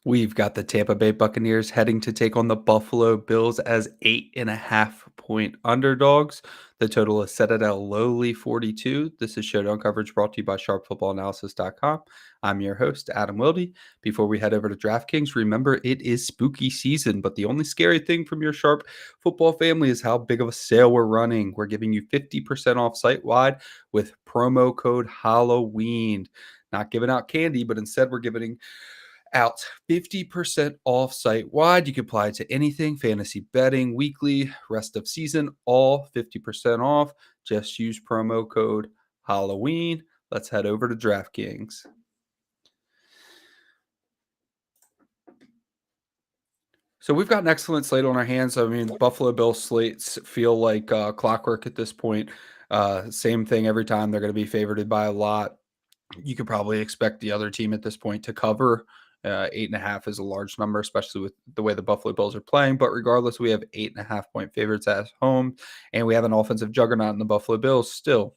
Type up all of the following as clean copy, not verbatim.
We've got the Tampa Bay Buccaneers heading to take on the Buffalo Bills as 8.5-point underdogs. The total is set at a lowly 42. This is Showdown coverage brought to you by sharpfootballanalysis.com. I'm your host, Adam Wilde. Before we head over to DraftKings, remember it is spooky season, but the only scary thing from your Sharp football family is how big of a sale we're running. We're giving you 50% off site wide with promo code Halloween. Not giving out candy, but instead we're giving out 50% off site wide. You can apply it to anything, fantasy betting, weekly, rest of season, all 50% off. Just use promo code Halloween. Let's head over to DraftKings. So we've got an excellent slate on our hands. I mean, Buffalo Bills slates feel like clockwork at this point. Same thing every time. They're going to be favored by a lot. You could probably expect the other team at this point to cover. 8.5 is a large number, especially with the way the Buffalo Bills are playing. But regardless, we have 8.5-point favorites at home, and we have an offensive juggernaut in the Buffalo Bills still.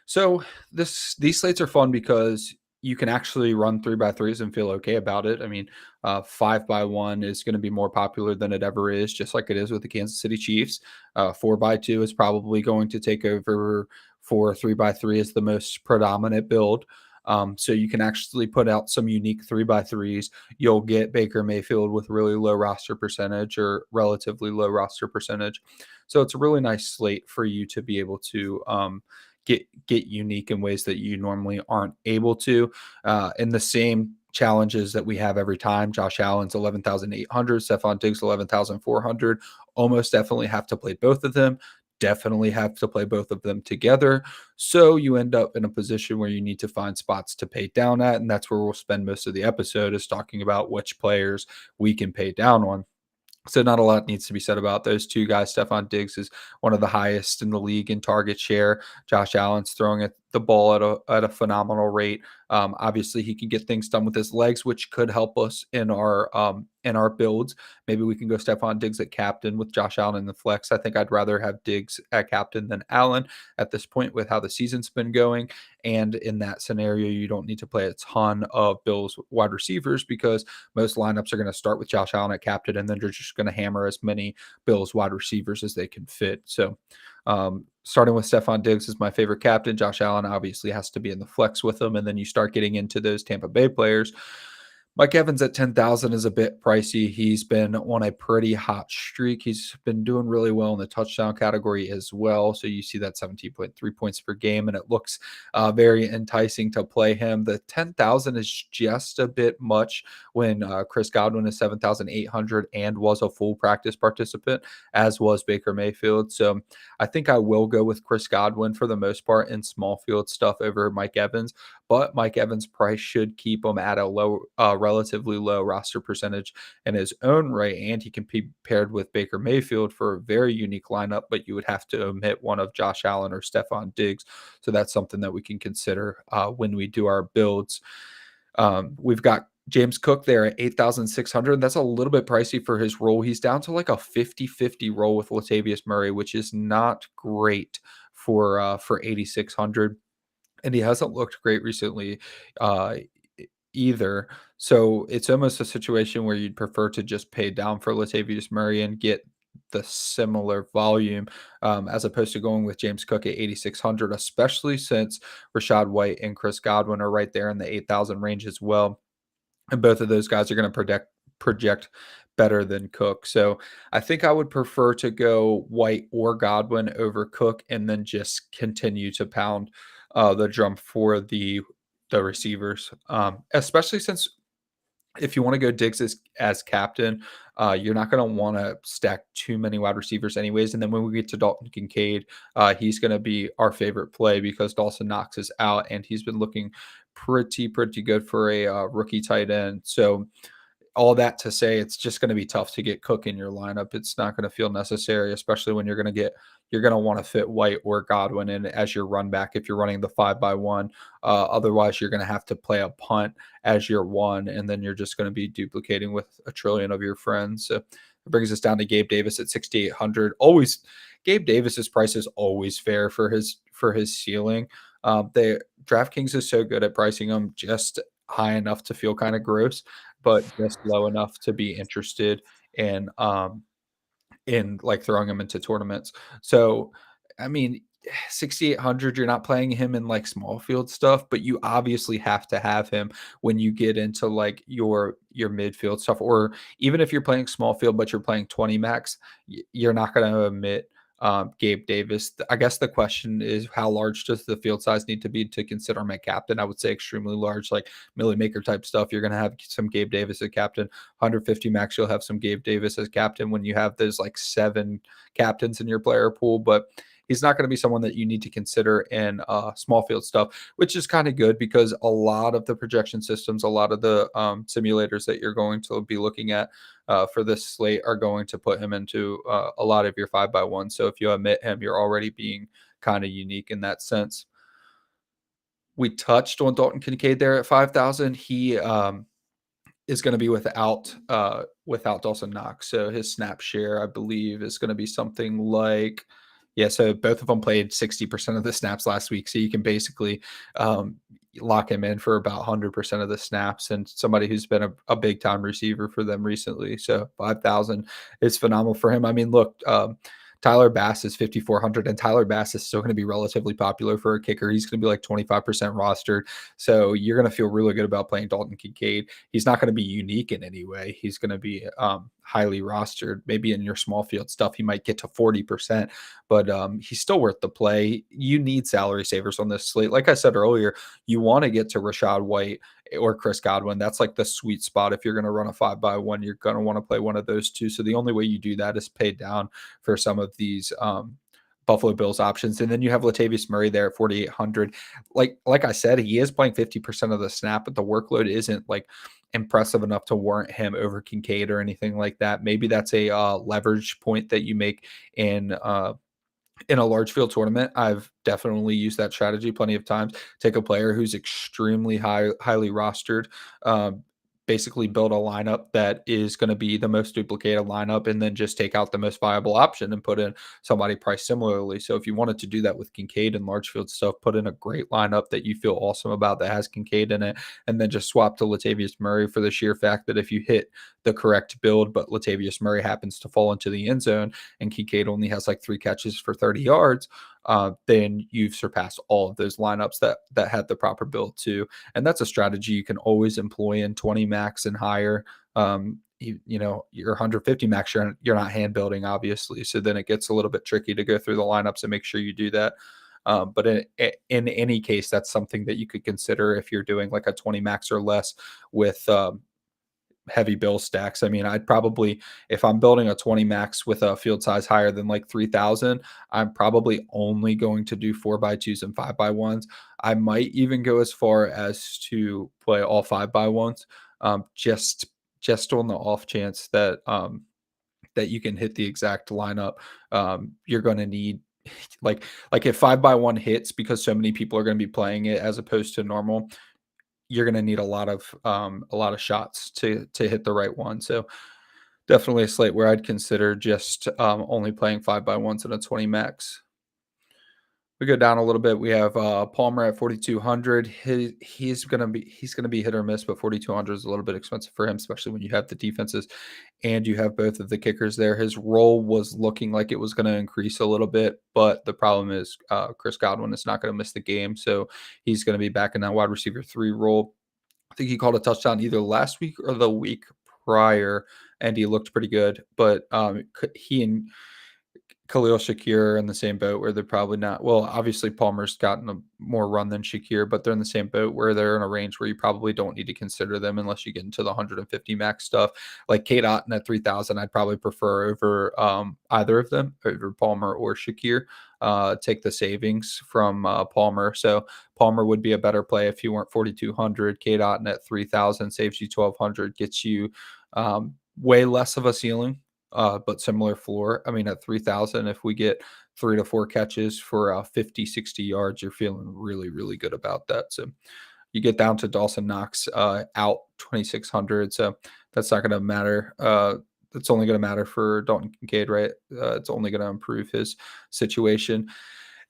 So these slates are fun because you can actually run 3x3s and feel okay about it. I mean, 5x1 is going to be more popular than it ever is, just like it is with the Kansas City Chiefs. 4x2 is probably going to take over for 3x3 is the most predominant build. So you can actually put out some unique 3x3s. You'll get Baker Mayfield with really low roster percentage or relatively low roster percentage. So it's a really nice slate for you to be able to get unique in ways that you normally aren't able to. In the same challenges that we have every time, Josh Allen's 11,800, Stephon Diggs 11,400. Almost definitely have to play both of them. Definitely have to play both of them together. So you end up in a position where you need to find spots to pay down at. And that's where we'll spend most of the episode, is talking about which players we can pay down on. So not a lot needs to be said about those two guys. Stephon Diggs is one of the highest in the league in target share. Josh Allen's throwing at the ball at a phenomenal rate. Obviously, he can get things done with his legs, which could help us in our builds. Maybe we can go Stephon Diggs at captain with Josh Allen in the flex. I think I'd rather have Diggs at captain than Allen at this point with how the season's been going. And in that scenario, you don't need to play a ton of Bills wide receivers because most lineups are going to start with Josh Allen at captain, and then they're just going to hammer as many Bills wide receivers as they can fit. So starting with Stephon Diggs is my favorite captain. Josh Allen obviously has to be in the flex with him. And then you start getting into those Tampa Bay players. Mike Evans at 10,000 is a bit pricey. He's been on a pretty hot streak. He's been doing really well in the touchdown category as well. So you see that 17.3 points per game, and it looks very enticing to play him. The 10,000 is just a bit much when Chris Godwin is 7,800 and was a full practice participant, as was Baker Mayfield. So I think I will go with Chris Godwin for the most part in small field stuff over Mike Evans. But Mike Evans' price should keep him at a relatively low roster percentage in his own right, and he can be paired with Baker Mayfield for a very unique lineup, but you would have to omit one of Josh Allen or Stephon Diggs. So that's something that we can consider when we do our builds. We've got James Cook there at 8,600. That's a little bit pricey for his role. He's down to like a 50-50 role with Latavius Murray, which is not great for 8,600. And he hasn't looked great recently either. So it's almost a situation where you'd prefer to just pay down for Latavius Murray and get the similar volume as opposed to going with James Cook at 8,600, especially since Rachaad White and Chris Godwin are right there in the 8,000 range as well. And both of those guys are going to project better than Cook. So I think I would prefer to go White or Godwin over Cook and then just continue to pound the drum for the receivers, especially since if you want to go Diggs as captain, you're not going to want to stack too many wide receivers anyways. And then when we get to Dalton Kincaid, he's going to be our favorite play because Dawson Knox is out and he's been looking pretty good for a rookie tight end. So all that to say, it's just going to be tough to get Cook in your lineup. It's not going to feel necessary, especially when you're going to want to fit White or Godwin in as your run back if you're running the 5x1. Otherwise, you're going to have to play a punt as your one, and then you're just going to be duplicating with a trillion of your friends. So it brings us down to Gabe Davis at 6,800. Always, Gabe Davis's price is always fair for his ceiling. DraftKings is so good at pricing him just high enough to feel kind of gross, but just low enough to be interested in like throwing him into tournaments. So, I mean, 6,800, you're not playing him in like small field stuff, but you obviously have to have him when you get into like your midfield stuff, or even if you're playing small field but you're playing 20 max, you're not going to omit Gabe Davis. I guess the question is, how large does the field size need to be to consider my captain? I would say extremely large, like Millie Maker type stuff. You're going to have some Gabe Davis as captain. 150 max, you'll have some Gabe Davis as captain when you have those like 7 captains in your player pool, but he's not going to be someone that you need to consider in small field stuff, which is kind of good because a lot of the projection systems, a lot of the simulators that you're going to be looking at for this slate are going to put him into a lot of your 5x1. So if you omit him, you're already being kind of unique in that sense. We touched on Dalton Kincaid there at 5,000. He is going to be without Dawson Knox. So his snap share, I believe, is going to be something like, yeah. So both of them played 60% of the snaps last week. So you can basically lock him in for about 100% of the snaps, and somebody who's been a big time receiver for them recently. So 5,000 is phenomenal for him. I mean, look, Tyler Bass is 5,400, and Tyler Bass is still going to be relatively popular for a kicker. He's going to be like 25% rostered. So you're going to feel really good about playing Dalton Kincaid. He's not going to be unique in any way. He's going to be highly rostered. Maybe in your small field stuff, he might get to 40%, but he's still worth the play. You need salary savers on this slate. Like I said earlier, you want to get to Rashad White or Chris Godwin. That's like the sweet spot. If you're going to run a 5x1, you're going to want to play one of those two. So the only way you do that is pay down for some of these Buffalo Bills options. And then you have Latavius Murray there at 4,800. Like I said, he is playing 50% of the snap, but the workload isn't like impressive enough to warrant him over Kincaid or anything like that. Maybe that's a leverage point that you make in a large field tournament. I've definitely used that strategy plenty of times. Take a player who's extremely highly rostered, basically build a lineup that is going to be the most duplicated lineup, and then just take out the most viable option and put in somebody priced similarly. So if you wanted to do that with Kincaid and large field stuff, put in a great lineup that you feel awesome about that has Kincaid in it, and then just swap to Latavius Murray for the sheer fact that if you hit the correct build, but Latavius Murray happens to fall into the end zone and Kincaid only has like 3 catches for 30 yards, then you've surpassed all of those lineups that had the proper build too. And that's a strategy you can always employ in 20 max and higher. You know, your 150 max, you're not hand building, obviously. So then it gets a little bit tricky to go through the lineups and make sure you do that. But in any case, that's something that you could consider if you're doing like a 20 max or less with heavy bill stacks. I mean, I'd probably, if I'm building a 20 max with a field size higher than like 3,000, I'm probably only going to do 4x2s and 5x1s. I might even go as far as to play all 5x1s, just on the off chance that that you can hit the exact lineup. You're going to need like if 5x1 hits, because so many people are going to be playing it as opposed to normal, you're going to need a lot of shots to hit the right one. So definitely a slate where I'd consider just only playing 5x1s in a 20 max. We go down a little bit. We have Palmer at 4,200. He's gonna be hit or miss, but 4,200 is a little bit expensive for him, especially when you have the defenses and you have both of the kickers there. His role was looking like it was going to increase a little bit, but the problem is Chris Godwin is not going to miss the game, so he's going to be back in that wide receiver 3 role. I think he called a touchdown either last week or the week prior, and he looked pretty good. But he and Khalil Shakir are in the same boat where they're probably not. Well, obviously Palmer's gotten a more run than Shakir, but they're in the same boat where they're in a range where you probably don't need to consider them unless you get into the 150 max stuff. Like Kate Otten at 3,000, I'd probably prefer over either of them, over Palmer or Shakir. Take the savings from Palmer. So Palmer would be a better play if you weren't 4,200. Kate Otten at 3,000 saves you 1,200, gets you way less of a ceiling, but similar floor. I mean, at 3,000, if we get 3 to 4 catches for 50, 60 yards, you're feeling really, really good about that. So you get down to Dawson Knox out 2,600. So that's not going to matter. It's only going to matter for Dalton Kincaid, right? It's only going to improve his situation.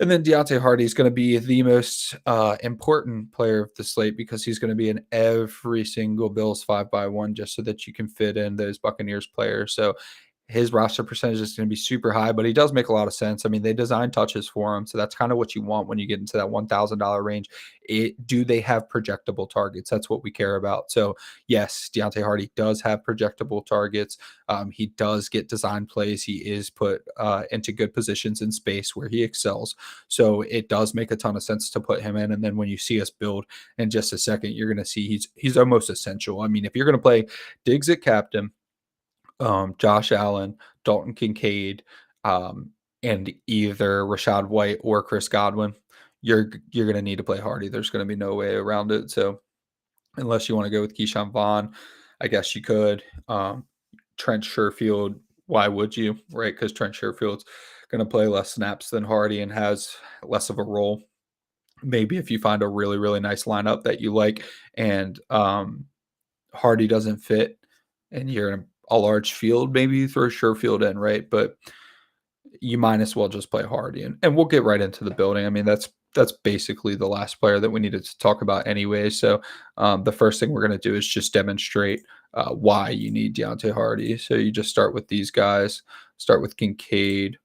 And then Deontay Hardy is going to be the most important player of the slate because he's going to be in every single Bills 5x1 just so that you can fit in those Buccaneers players. So his roster percentage is going to be super high, but he does make a lot of sense. I mean, they design touches for him, so that's kind of what you want when you get into that $1,000 range. Do they have projectable targets? That's what we care about. So yes, Deontay Hardy does have projectable targets. He does get design plays. He is put into good positions in space where he excels. So it does make a ton of sense to put him in. And then when you see us build in just a second, you're going to see he's almost essential. I mean, if you're going to play Diggs at captain, Josh Allen, Dalton Kincaid, and either Rashad White or Chris Godwin, you're going to need to play Hardy. There's going to be no way around it. So unless you want to go with Keyshawn Vaughn, I guess you could. Trent Sherfield, why would you? Right? Because Trent Sherfield's going to play less snaps than Hardy and has less of a role. Maybe if you find a really, really nice lineup that you like and Hardy doesn't fit and you're in a large field, maybe you throw Sherfield in, right? But you might as well just play Hardy. And we'll get right into the building. I mean, that's basically the last player that we needed to talk about anyway. So the first thing we're going to do is just demonstrate why you need Deontay Hardy. So you just start with these guys, start with Kincaid.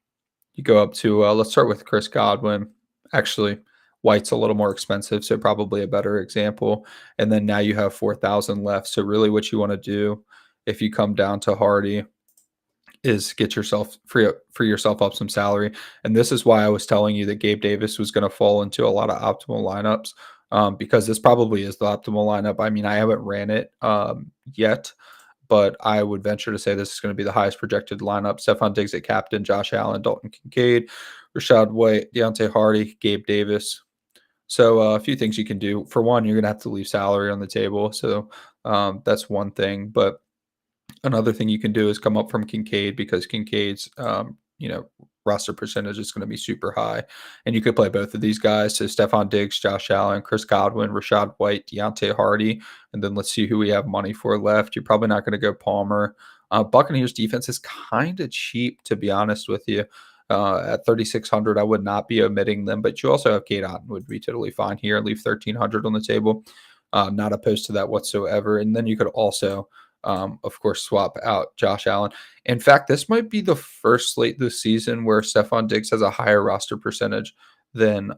You go up to, let's start with Chris Godwin. Actually, White's a little more expensive, so probably a better example. And then now you have 4,000 left. So really what you want to do if you come down to Hardy is get yourself free yourself up some salary. And this is why I was telling you that Gabe Davis was going to fall into a lot of optimal lineups because this probably is the optimal lineup. I mean, I haven't ran it yet, but I would venture to say this is going to be the highest projected lineup. Stephon Diggs at captain, Josh Allen, Dalton Kincaid, Rashad White, Deontay Hardy, Gabe Davis. So a few things you can do. For one, you're going to have to leave salary on the table. So that's one thing. But another thing you can do is come up from Kincaid because Kincaid's, roster percentage is going to be super high. And you could play both of these guys. So Stephon Diggs, Josh Allen, Chris Godwin, Rashad White, Deontay Hardy. And then let's see who we have money for left. You're probably not going to go Palmer. Buccaneers defense is kind of cheap, to be honest with you. At 3,600, I would not be omitting them. But you also have Kate Otten would be totally fine here. Leave 1,300 on the table. Not opposed to that whatsoever. And then you could also of course, swap out Josh Allen. In fact, this might be the first slate this season where Stephon Diggs has a higher roster percentage than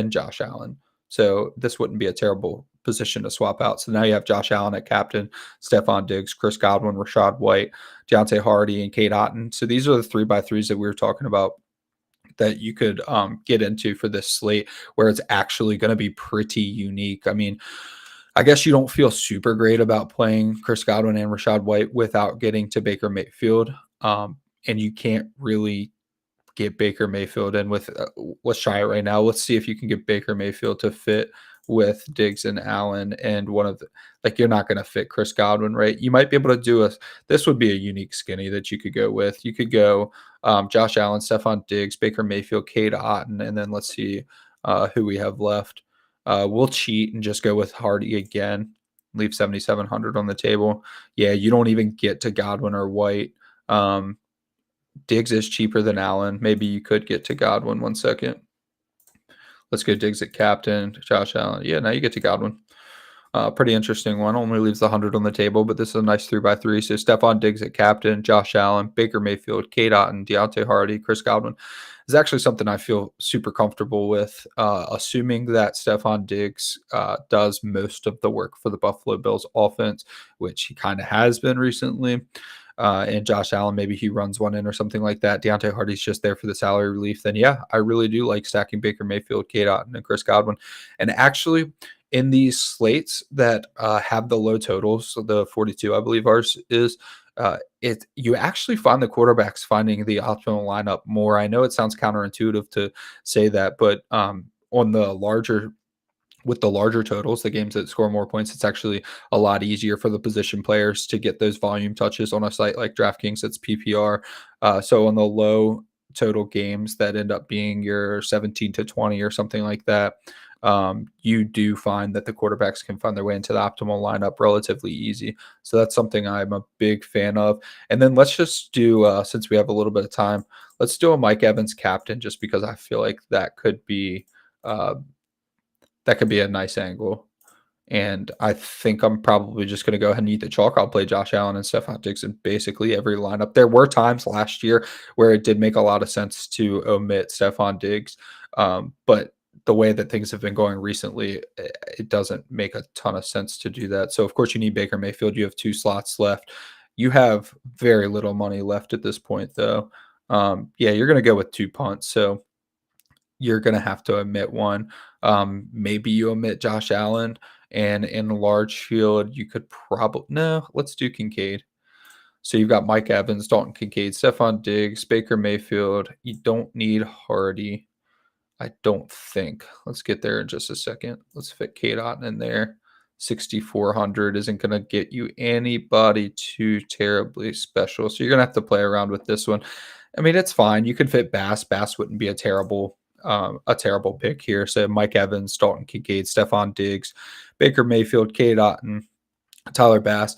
Josh Allen. So this wouldn't be a terrible position to swap out. So now you have Josh Allen at captain, Stephon Diggs, Chris Godwin, Rashad White, Deontay Hardy, and Kate Otten. So these are the 3x3s that we were talking about that you could get into for this slate where it's actually going to be pretty unique. I mean, I guess you don't feel super great about playing Chris Godwin and Rashad White without getting to Baker Mayfield. And you can't really get Baker Mayfield in with, let's try it right now. Let's see if you can get Baker Mayfield to fit with Diggs and Allen. And you're not going to fit Chris Godwin, right? You might be able to do this would be a unique skinny that you could go with. You could go Josh Allen, Stephon Diggs, Baker Mayfield, Cade Otten, and then let's see who we have left. We'll cheat and just go with Hardy again. Leave 7,700 on the table. Yeah, you don't even get to Godwin or White. Diggs is cheaper than Allen. Maybe you could get to Godwin. 1 second. Let's go Diggs at captain. Josh Allen. Yeah, now you get to Godwin. Pretty interesting one. Only leaves the 100 on the table, but this is a nice 3x3. So Stephon Diggs at captain, Josh Allen, Baker Mayfield, Cade Otten, Deontay Hardy, Chris Godwin is actually something I feel super comfortable with, assuming that Stephon Diggs does most of the work for the Buffalo Bills offense, which he kind of has been recently. And Josh Allen, maybe he runs one in or something like that. Deontay Hardy's just there for the salary relief. Then, yeah, I really do like stacking Baker Mayfield, Cade Otten, and Chris Godwin. And actually, in these slates that have the low totals, so the 42, I believe ours is, you actually find the quarterbacks finding the optimal lineup more. I know it sounds counterintuitive to say that, but with the larger totals, the games that score more points, it's actually a lot easier for the position players to get those volume touches on a site like DraftKings that's PPR. So on the low total games that end up being your 17 to 20 or something like that, you do find that the quarterbacks can find their way into the optimal lineup relatively easy. So that's something I'm a big fan of. And then let's just do, since we have a little bit of time, let's do a Mike Evans captain, just because I feel like uh, that could be a nice angle. And I think I'm probably just going to go ahead and eat the chalk. I'll play Josh Allen and Stephon Diggs in basically every lineup. There were times last year where it did make a lot of sense to omit Stephon Diggs, but the way that things have been going recently, it doesn't make a ton of sense to do that. So, of course, you need Baker Mayfield. You have 2 slots left. You have very little money left at this point, though. Yeah, you're going to go with 2 punts. So you're going to have to omit one. Maybe you omit Josh Allen. And in a large field, you could probably no. Let's do Kincaid. So you've got Mike Evans, Dalton Kincaid, Stephon Diggs, Baker Mayfield. You don't need Hardy, I don't think. Let's get there in just a second. Let's fit Kate Otten in there. 6,400 isn't going to get you anybody too terribly special. So you're going to have to play around with this one. I mean, it's fine. You could fit Bass. Bass wouldn't be a terrible pick here. So Mike Evans, Dalton Kincaid, Stephon Diggs, Baker Mayfield, Kate Otten, Tyler Bass.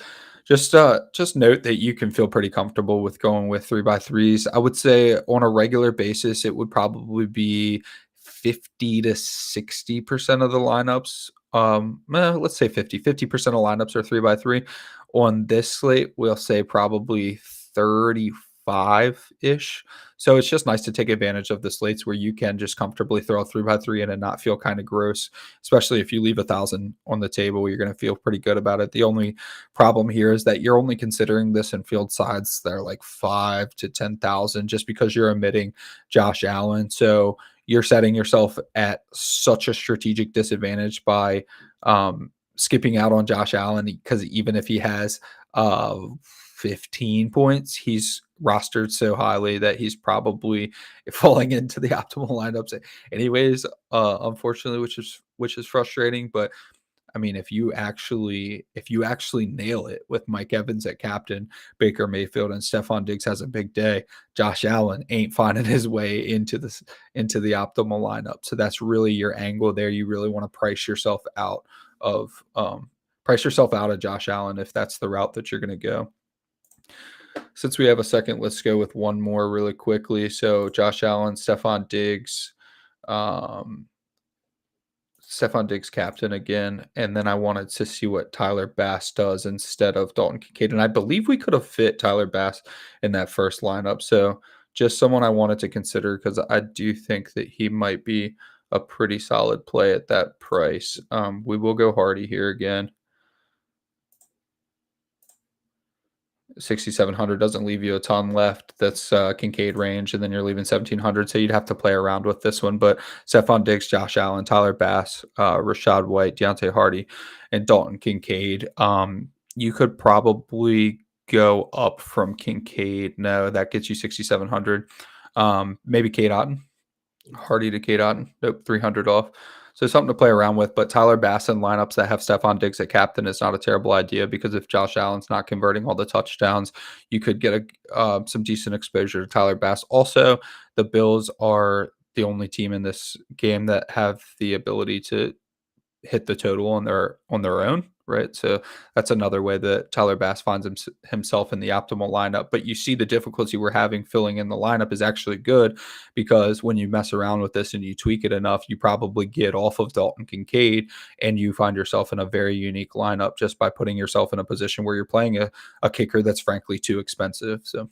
Just note that you can feel pretty comfortable with going with 3x3s. I would say on a regular basis, it would probably be 50 to 60% of the lineups. Let's say 50% of lineups are 3x3. On this slate, we'll say probably 35-ish. So it's just nice to take advantage of the slates where you can just comfortably throw a 3x3 in and not feel kind of gross, especially if you leave 1,000 on the table. You're going to feel pretty good about it. The only problem here is that you're only considering this in field sides that are like 5 to 10,000 just because you're omitting Josh Allen. So you're setting yourself at such a strategic disadvantage by skipping out on Josh Allen, because even if he has 15 points, he's rostered so highly that he's probably falling into the optimal lineups anyways, unfortunately, which is frustrating. But I mean, if you actually nail it with Mike Evans at captain, Baker Mayfield, and Stephon Diggs has a big day, Josh Allen ain't finding his way into the optimal lineup. So that's really your angle there. You really want to price yourself out of Josh Allen if that's the route that you're going to go. Since we have a second, let's go with one more really quickly. So Josh Allen, Stephon Diggs captain again. And then I wanted to see what Tyler Bass does instead of Dalton Kincaid. And I believe we could have fit Tyler Bass in that first lineup. So just someone I wanted to consider, because I do think that he might be a pretty solid play at that price. We will go Hardy here again. 6,700 doesn't leave you a ton left. That's Kincaid range, and then you're leaving 1,700. So you'd have to play around with this one. But Stephon Diggs, Josh Allen, Tyler Bass, Rachaad White, Deontay Hardy, and Dalton Kincaid. You could probably go up from Kincaid. No, that gets you 6,700. Maybe Kate Otten. Hardy to Kate Otten. Nope, 300 off. So something to play around with. But Tyler Bass in lineups that have Stephon Diggs at captain is not a terrible idea, because if Josh Allen's not converting all the touchdowns, you could get some decent exposure to Tyler Bass. Also, the Bills are the only team in this game that have the ability to hit the total on their own, right? So that's another way that Tyler Bass finds himself in the optimal lineup. But you see the difficulty we're having filling in the lineup is actually good, because when you mess around with this and you tweak it enough, you probably get off of Dalton Kincaid and you find yourself in a very unique lineup just by putting yourself in a position where you're playing a kicker that's frankly too expensive. So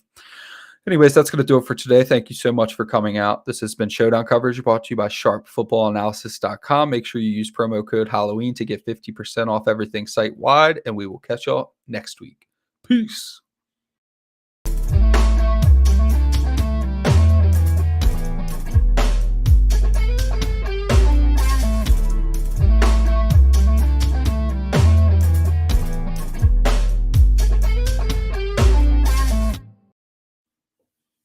anyways, that's going to do it for today. Thank you so much for coming out. This has been Showdown coverage brought to you by sharpfootballanalysis.com. Make sure you use promo code Halloween to get 50% off everything site-wide, and we will catch y'all next week. Peace.